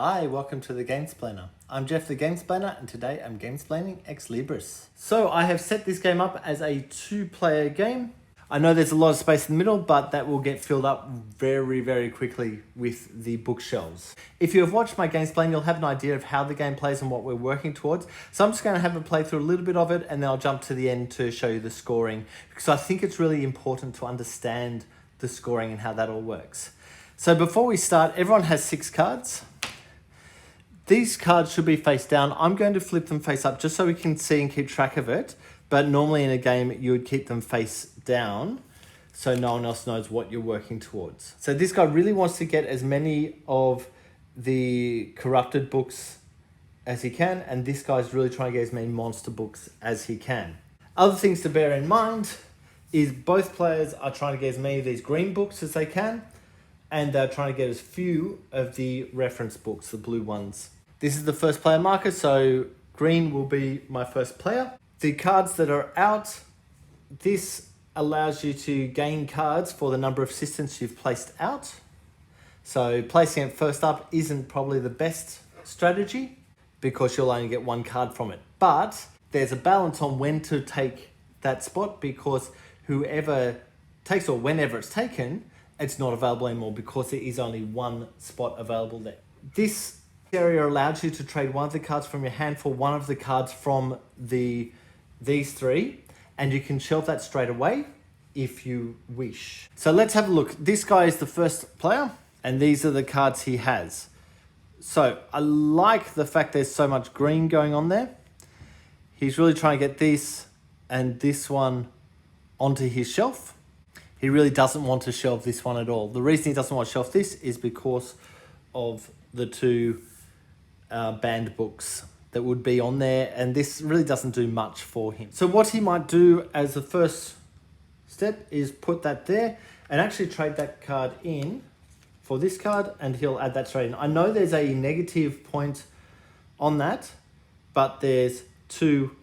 Hi, welcome to the Gamesplainer. I'm Jeff the Gamesplainer and today I'm gamesplaining Ex Libris. So I have set this game up as a 2-player game. I know there's a lot of space in the middle, but that will get filled up very quickly with the bookshelves. If you have watched my Gamesplayed, you'll have an idea of how the game plays and what we're working towards. So I'm just going to have a play through a little bit of it and then I'll jump to the end to show you the scoring, because I think it's really important to understand the scoring and how that all works. So before we start, everyone has 6 cards. These cards should be face down. I'm going to flip them face up just so we can see and keep track of it. But normally in a game, you would keep them face down so no one else knows what you're working towards. So this guy really wants to get as many of the corrupted books as he can. And this guy's really trying to get as many monster books as he can. Other things to bear in mind is both players are trying to get as many of these green books as they can. And they're trying to get as few of the reference books, the blue ones. This is the first player marker, so green will be my first player. The cards that are out, this allows you to gain cards for the number of assistants you've placed out. So placing it first up isn't probably the best strategy because you'll only get 1 card from it. But there's a balance on when to take that spot, because whoever takes, or whenever it's taken, it's not available anymore because there is only 1 spot available there. This area allows you to trade one of the cards from your hand for one of the cards from these 3, and you can shelve that straight away if you wish. So let's have a look. This guy is the first player, and these are the cards he has. So I like the fact there's so much green going on there. He's really trying to get this and this one onto his shelf. He really doesn't want to shelve this one at all. The reason he doesn't want to shelve this is because of the 2 banned books that would be on there, and this really doesn't do much for him. So what he might do as the first step is put that there and actually trade that card in for this card, and he'll add that straight in. I know there's a negative point on that, but there's 2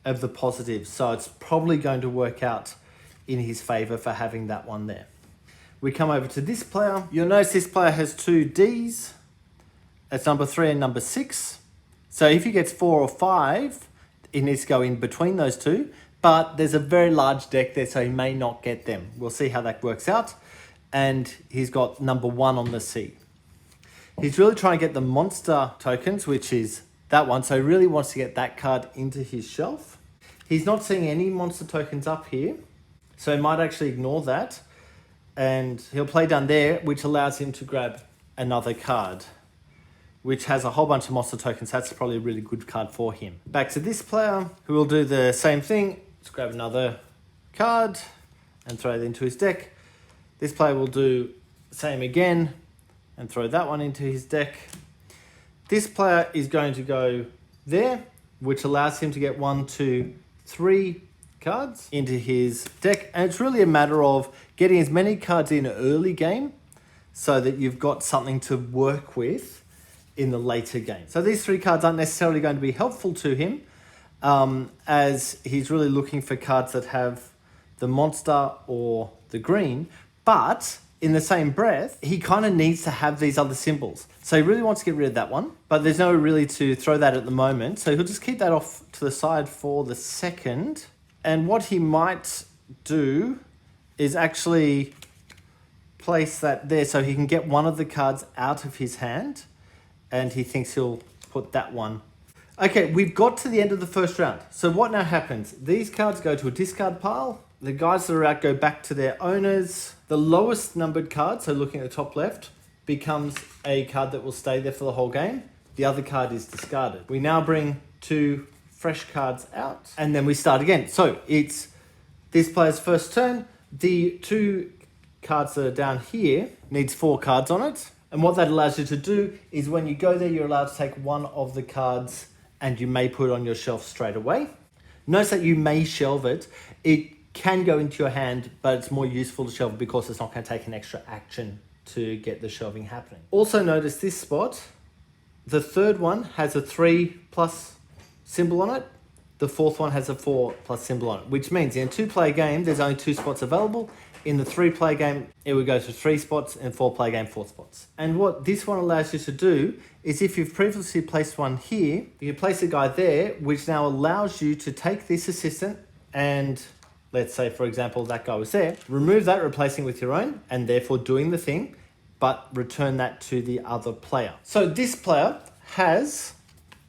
of the positives, so it's probably going to work out in his favor for having that one there. We come over to this player. You'll notice this player has 2 Ds. That's number 3 and number 6. So if he gets 4 or 5, he needs to go in between those 2. But there's a very large deck there, so he may not get them. We'll see how that works out. And he's got number 1 on the C. He's really trying to get the monster tokens, which is that one. So he really wants to get that card into his shelf. He's not seeing any monster tokens up here, so he might actually ignore that. And he'll play down there, which allows him to grab another card, which has a whole bunch of monster tokens. That's probably a really good card for him. Back to this player, who will do the same thing. Let's grab another card and throw it into his deck. This player will do the same again and throw that one into his deck. This player is going to go there, which allows him to get 1, 2, 3 cards into his deck. And it's really a matter of getting as many cards in early game so that you've got something to work with in the later game. So these 3 cards aren't necessarily going to be helpful to him, as he's really looking for cards that have the monster or the green, but in the same breath, he kind of needs to have these other symbols. So he really wants to get rid of that one, but there's no really to throw that at the moment. So he'll just keep that off to the side for the second. And what he might do is actually place that there so he can get one of the cards out of his hand, and he thinks he'll put that one. Okay, we've got to the end of the first round. So what now happens? These cards go to a discard pile. The guys that are out go back to their owners. The lowest numbered card, so looking at the top left, becomes a card that will stay there for the whole game. The other card is discarded. We now bring 2 fresh cards out, and then we start again. So it's this player's first turn. The 2 cards that are down here needs 4 cards on it. And what that allows you to do is when you go there, you're allowed to take 1 of the cards and you may put it on your shelf straight away. Notice that you may shelve it. It can go into your hand, but it's more useful to shelve because it's not going to take an extra action to get the shelving happening. Also notice this spot. The 3rd one has a 3+ symbol on it. The 4th one has a 4+ symbol on it, which means in a 2-player game, there's only 2 spots available. In the 3-player game, it would go to 3 spots, and 4-player game, 4 spots. And what this one allows you to do is if you've previously placed one here, you can place a guy there, which now allows you to take this assistant and, let's say, for example, that guy was there, remove that, replacing with your own, and therefore doing the thing, but return that to the other player. So this player has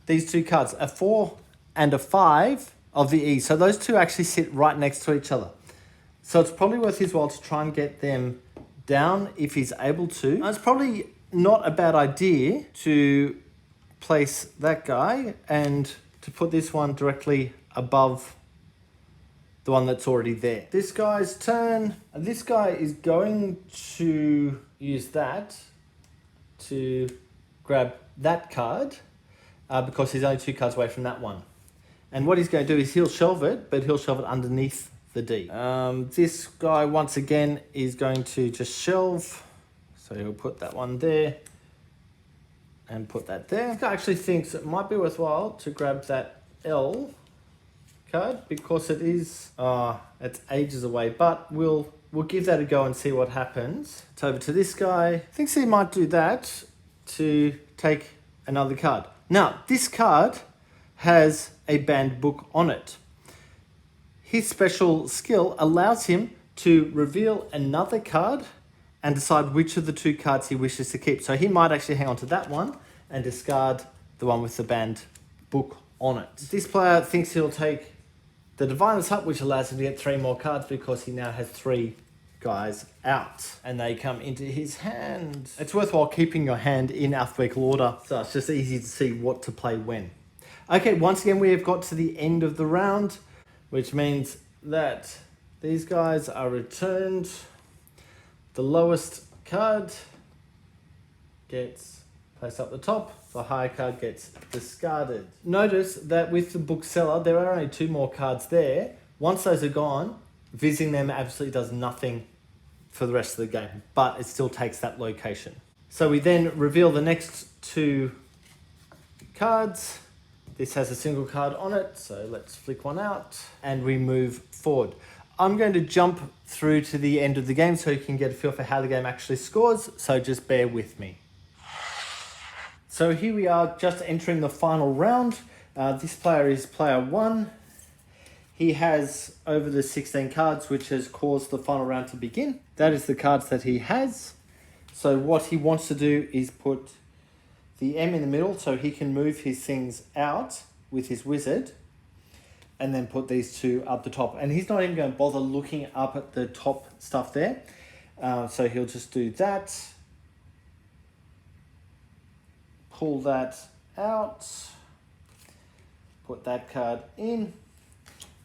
these 2 cards, a 4 and a 5 of the E. So those 2 actually sit right next to each other. So it's probably worth his while to try and get them down if he's able to. Now, it's probably not a bad idea to place that guy and to put this one directly above the one that's already there. This guy's turn. This guy is going to use that to grab that card because he's only 2 cards away from that one. And what he's going to do is he'll shelve it, but he'll shelve it underneath the D. This guy, once again, is going to just shelve. So he'll put that one there and put that there. This guy actually thinks it might be worthwhile to grab that L card because it is, it's ages away, but we'll give that a go and see what happens. It's over to this guy. Thinks he might do that to take another card. Now, this card has a banned book on it. His special skill allows him to reveal another card and decide which of the 2 cards he wishes to keep. So he might actually hang on to that one and discard the one with the banned book on it. This player thinks he'll take the Diviner's Hut, which allows him to get 3 more cards because he now has 3 guys out and they come into his hand. It's worthwhile keeping your hand in alphabetical order, so it's just easy to see what to play when. Okay, once again, we have got to the end of the round, which means that these guys are returned. The lowest card gets placed up the top. The higher card gets discarded. Notice that with the bookseller, there are only 2 more cards there. Once those are gone, visiting them absolutely does nothing for the rest of the game, but it still takes that location. So we then reveal the next 2 cards. This has a single card on it, so let's flick one out and we move forward. I'm going to jump through to the end of the game so you can get a feel for how the game actually scores, so just bear with me. So here we are just entering the final round. This player is player 1. He has over the 16 cards, which has caused the final round to begin. That is the cards that he has. So what he wants to do is put the M in the middle so he can move his things out with his wizard and then put these 2 up the top. And he's not even going to bother looking up at the top stuff there. So he'll just do that. Pull that out. Put that card in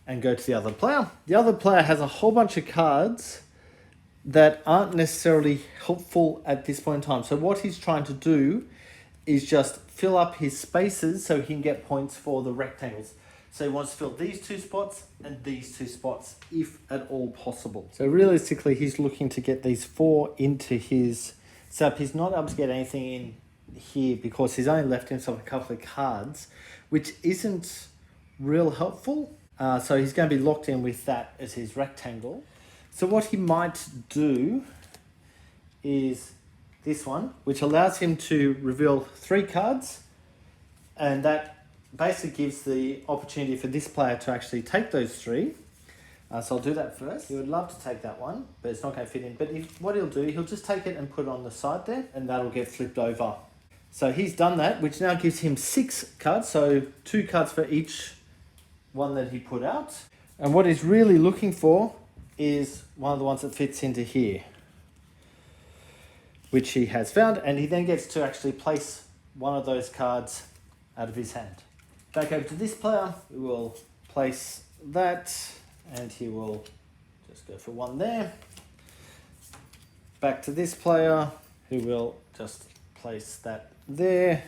and go to the other player. The other player has a whole bunch of cards that aren't necessarily helpful at this point in time. So what he's trying to do is just fill up his spaces so he can get points for the rectangles. So he wants to fill these 2 spots and these 2 spots, if at all possible. So realistically, he's looking to get these 4 into his setup. He's not able to get anything in here because he's only left himself a couple of cards, which isn't real helpful. So he's going to be locked in with that as his rectangle. So what he might do is this one, which allows him to reveal 3 cards, and that basically gives the opportunity for this player to actually take those 3. So I'll do that first. He would love to take that one, but it's not going to fit in. But what he'll do, he'll just take it and put it on the side there, and that'll get flipped over. So he's done that, which now gives him 6 cards, so 2 cards for each one that he put out. And what he's really looking for is one of the ones that fits into here, which he has found, and he then gets to actually place one of those cards out of his hand. Back over to this player, we will place that, and he will just go for one there. Back to this player, who will just place that there.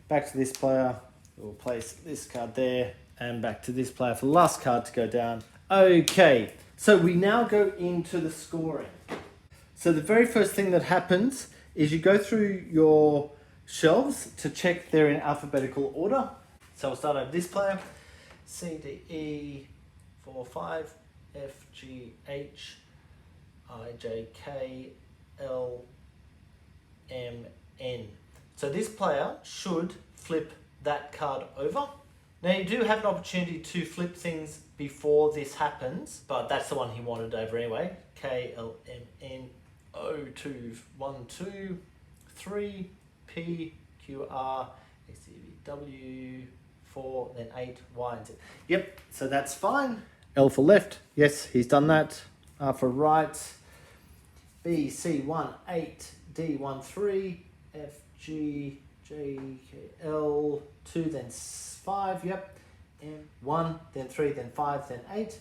Back to this player, we'll place this card there, and back to this player for the last card to go down. Okay, so we now go into the scoring. So the very first thing that happens is you go through your shelves to check they're in alphabetical order. So we'll start over this player. C, D, E, 4, 5, F, G, H, IJKLMN. So this player should flip that card over. Now you do have an opportunity to flip things before this happens, but that's the one he wanted over anyway. KLMN 0212 3 PQR XCW 4 then 8 Y and Z. Yep, so that's fine. L for left, yes, he's done that. R for right. B C 1 8 D 1 3 F G J K L 2 then 5, yep. M 1 then 3 then 5 then 8.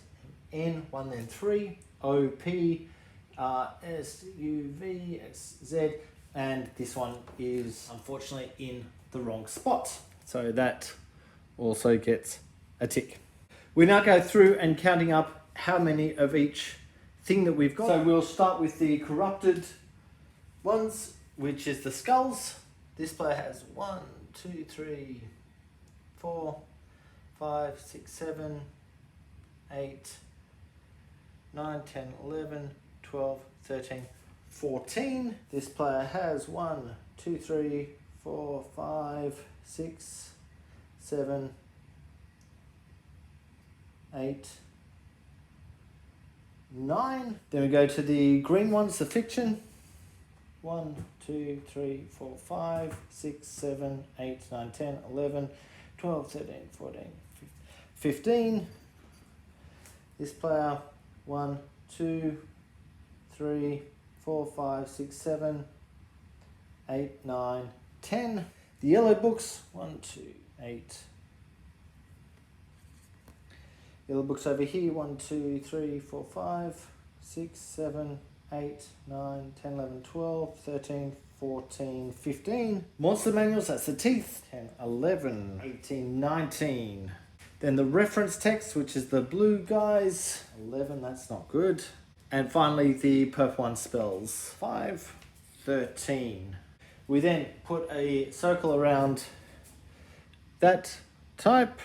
N 1 then 3. O P S U V X Z, and this one is unfortunately in the wrong spot. So that also gets a tick. We now go through and counting up how many of each thing that we've got. So we'll start with the corrupted ones, which is the skulls. This player has 1, 2, 3, 4, 5, 6, 7, 8, 9, 10, 11, 12, 13, 14. This player has 1, 2, 3, 4, 5, 6, 7, 8, 9. Then we go to the green ones, the fiction. 1, 2, 3, 4, 5, 6, 7, 8, 9, 10, 11, 12, 13, 14, 15. This player 1, 2, 3, 4, 5, 6, 7, 8, 9, 10. The yellow books 1, 2, 8. Yellow books over here 1, 2, 3, 4, 5, 6, 7, 8, 9, 10, 11, 12, 13, 14, 15. Monster manuals, that's the teeth. 10, 11, 18, 19. Then the reference text, which is the blue guys. 11, that's not good. And finally the purple one, spells. 5, 13. We then put a circle around that type,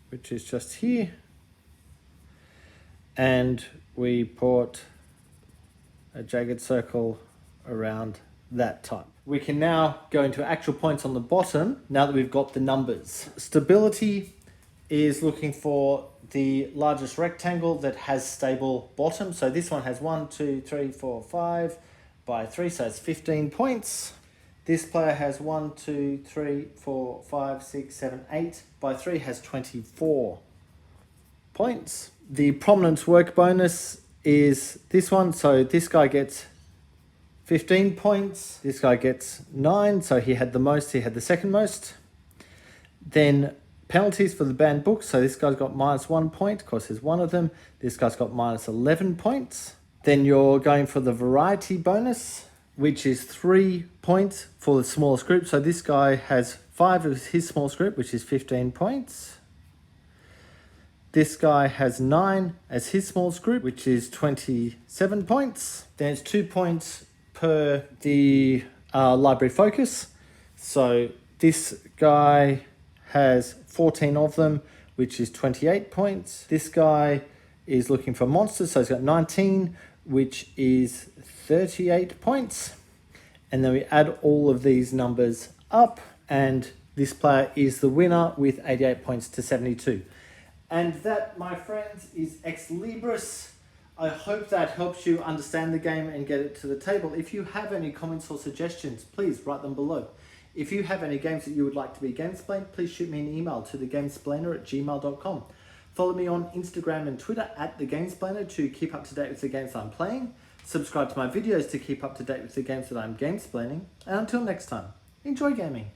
which is just here. And we put a jagged circle around that type. We can now go into actual points on the bottom now that we've got the numbers. Stability is looking for the largest rectangle that has stable bottom. So this one has 1, 2, 3, 4, 5 by 3, so it's 15 points. This player has 1, 2, 3, 4, 5, 6, 7, 8 by 3 has 24 points. The prominence work bonus is this one. So this guy gets 15 points. This guy gets 9. So he had the most, he had the second most. Then penalties for the banned books. So this guy's got -1 point, of course there's one of them. This guy's got -11 points. Then you're going for the variety bonus, which is 3 points for the smallest group. So this guy has 5 of his smallest group, which is 15 points. This guy has 9 as his smallest group, which is 27 points. Then it's 2 points per the library focus. So this guy has 14 of them, which is 28 points. This guy is looking for monsters, so he's got 19, which is 38 points. And then we add all of these numbers up, and this player is the winner with 88 points to 72. And that, my friends, is Ex Libris. I hope that helps you understand the game and get it to the table. If you have any comments or suggestions, please write them below. If you have any games that you would like to be gamesplayed, please shoot me an email to thegamesplainer@gmail.com. Follow me on Instagram and Twitter @thegamesplainer to keep up to date with the games I'm playing. Subscribe to my videos to keep up to date with the games that I'm gamesplaining. And until next time, enjoy gaming.